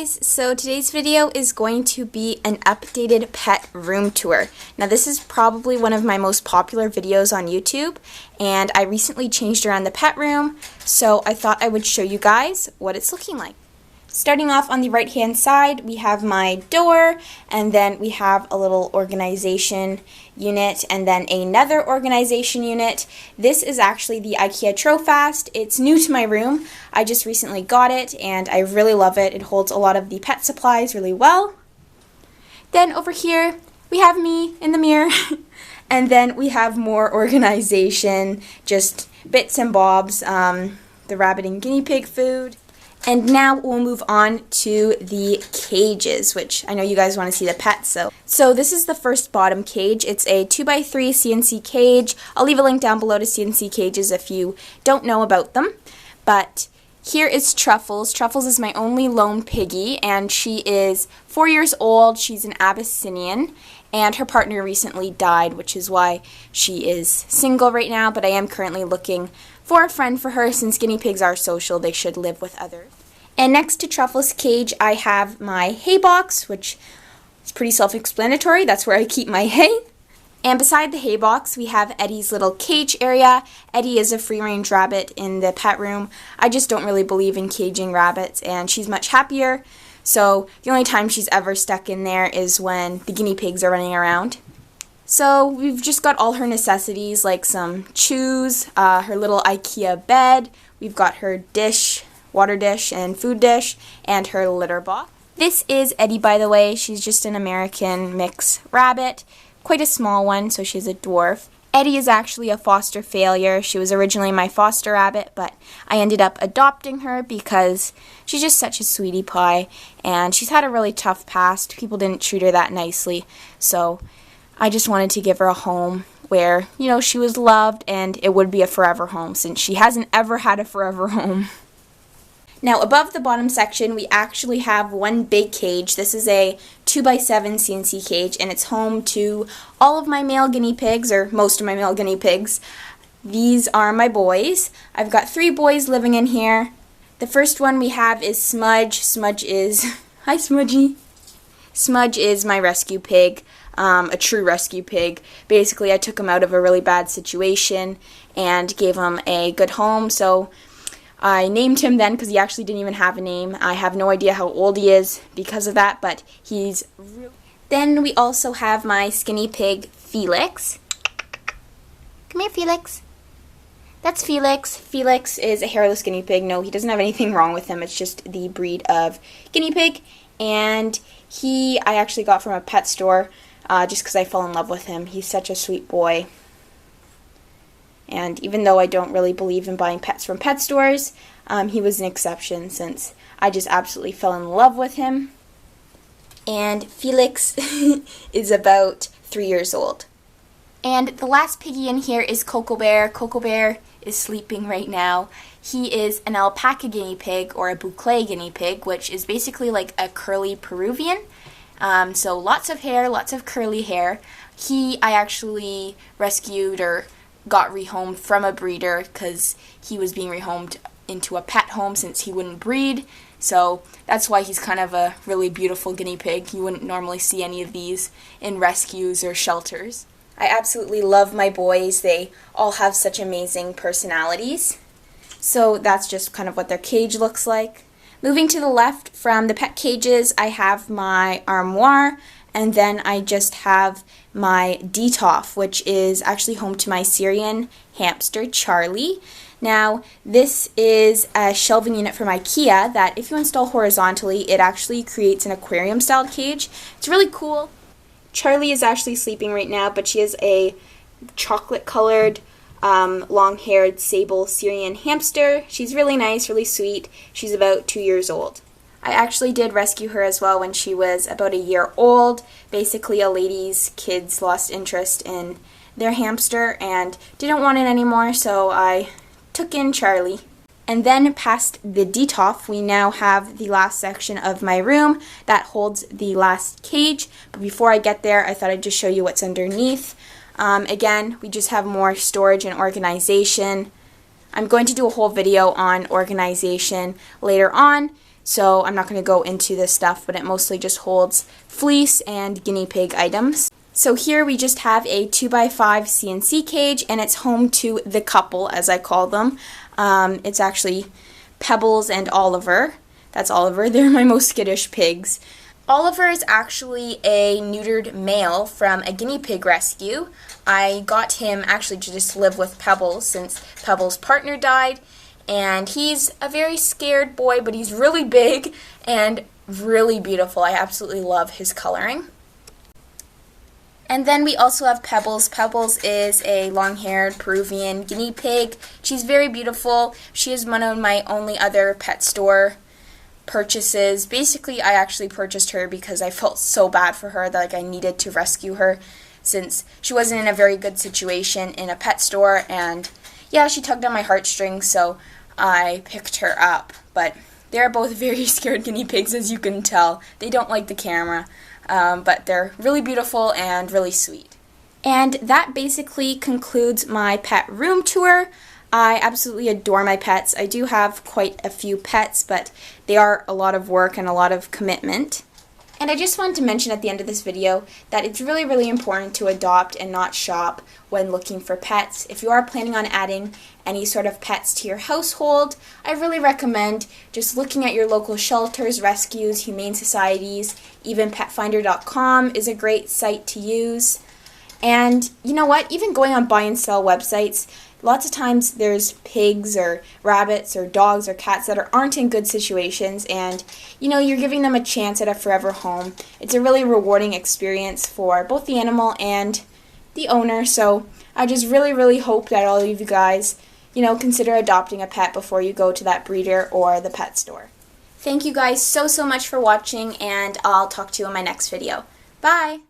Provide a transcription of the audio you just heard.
guys, so today's video is going to be an updated pet room tour. Now this is probably one of my most popular videos on YouTube, and I recently changed around the pet room, so I thought I would show you guys what it's looking like. Starting off on the right hand side, we have my door, and then we have a little organization unit, and then another organization unit. This is actually the IKEA Trofast. It's new to my room. I just recently got it, and I really love it. It holds a lot of the pet supplies really well. Then over here, we have me in the mirror, and then we have more organization, just bits and bobs, the rabbit and guinea pig food. And now we'll move on to the cages, which I know you guys want to see the pets. So this is the first bottom cage. It's a 2x3 CNC cage. I'll leave a link down below to CNC cages if you don't know about them. But here is Truffles. Truffles is my only lone piggy, and she is 4 years old. She's an Abyssinian, and her partner recently died, which is why she is single right now. But I am currently looking for a friend for her. Since guinea pigs are social, they should live with others. And next to Truffles' cage, I have my hay box, which is pretty self-explanatory. That's where I keep my hay. And beside the hay box, we have Eddie's little cage area. Eddie is a free-range rabbit in the pet room. I just don't really believe in caging rabbits, and she's much happier. So the only time she's ever stuck in there is when the guinea pigs are running around. So we've just got all her necessities, like some chews, her little IKEA bed. We've got her dish, water dish and food dish, and her litter box. This is Eddie, by the way. She's just an American mix rabbit, quite a small one, so she's a dwarf. Eddie is actually a foster failure. She was originally my foster rabbit, but I ended up adopting her because she's just such a sweetie pie, and she's had a really tough past. People didn't treat her that nicely, so I just wanted to give her a home where, you know, she was loved, and it would be a forever home since she hasn't ever had a forever home. Now above the bottom section, we actually have one big cage. This is a 2x7 CNC cage, and it's home to all of my male guinea pigs, or most of my male guinea pigs. These are my boys. I've got 3 boys living in here. The first one we have is Smudge. Smudge is, hi Smudgy. Smudge is my rescue pig. A true rescue pig. Basically, I took him out of a really bad situation and gave him a good home, so I named him then because he actually didn't even have a name. I have no idea how old he is because of that, but he's really... Then we also have my skinny pig, Felix. Come here, Felix. That's Felix. Felix is a hairless guinea pig. No, he doesn't have anything wrong with him. It's just the breed of guinea pig, and I actually got from a pet store just because I fell in love with him. He's such a sweet boy. And even though I don't really believe in buying pets from pet stores, he was an exception since I just absolutely fell in love with him. And Felix is about 3 years old. And the last piggy in here is Coco Bear. Coco Bear is sleeping right now. He is an alpaca guinea pig, or a boucle guinea pig, which is basically like a curly Peruvian. So lots of hair, lots of curly hair. I actually rescued or got rehomed from a breeder because he was being rehomed into a pet home since he wouldn't breed. So that's why he's kind of a really beautiful guinea pig. You wouldn't normally see any of these in rescues or shelters. I absolutely love my boys. They all have such amazing personalities. So that's just kind of what their cage looks like. Moving to the left from the pet cages, I have my armoire, and then I just have my Detolf, which is actually home to my Syrian hamster, Charlie. Now, this is a shelving unit from IKEA that if you install horizontally, it actually creates an aquarium-style cage. It's really cool. Charlie is actually sleeping right now, but she is a chocolate-colored, long-haired sable Syrian hamster. She's really nice, really sweet. She's about 2 years old. I actually did rescue her as well when she was about a year old. Basically, a lady's kids lost interest in their hamster and didn't want it anymore, so I took in Charlie. And then past the Detolf, we now have the last section of my room that holds the last cage. But before I get there, I thought I'd just show you what's underneath. Again, we just have more storage and organization. I'm going to do a whole video on organization later on, so I'm not going to go into this stuff, but it mostly just holds fleece and guinea pig items. So here we just have a 2x5 CNC cage, and it's home to the couple, as I call them. It's actually Pebbles and Oliver. That's Oliver. They're my most skittish pigs. Oliver is actually a neutered male from a guinea pig rescue. I got him actually to just live with Pebbles since Pebbles' partner died, and he's a very scared boy, but he's really big and really beautiful. I absolutely love his coloring. And then we also have Pebbles. Pebbles is a long-haired Peruvian guinea pig. She's very beautiful. She is one of my only other pet store purchases. Basically, I actually purchased her because I felt so bad for her that I needed to rescue her since she wasn't in a very good situation in a pet store, and yeah, she tugged on my heartstrings, so I picked her up. But they're both very scared guinea pigs, as you can tell. They don't like the camera, but they're really beautiful and really sweet. And that basically concludes my pet room tour. I absolutely adore my pets. I do have quite a few pets, but they are a lot of work and a lot of commitment. And I just wanted to mention at the end of this video that it's really, really important to adopt and not shop when looking for pets. If you are planning on adding any sort of pets to your household, I really recommend just looking at your local shelters, rescues, humane societies. Even Petfindercom is a great site to use. And you know what? Even going on buy and sell websites, lots of times there's pigs or rabbits or dogs or cats that aren't in good situations, and you know, you're giving them a chance at a forever home. It's a really rewarding experience for both the animal and the owner, so I just really, really hope that all of you guys, you know, consider adopting a pet before you go to that breeder or the pet store. Thank you guys so much for watching, and I'll talk to you in my next video. Bye!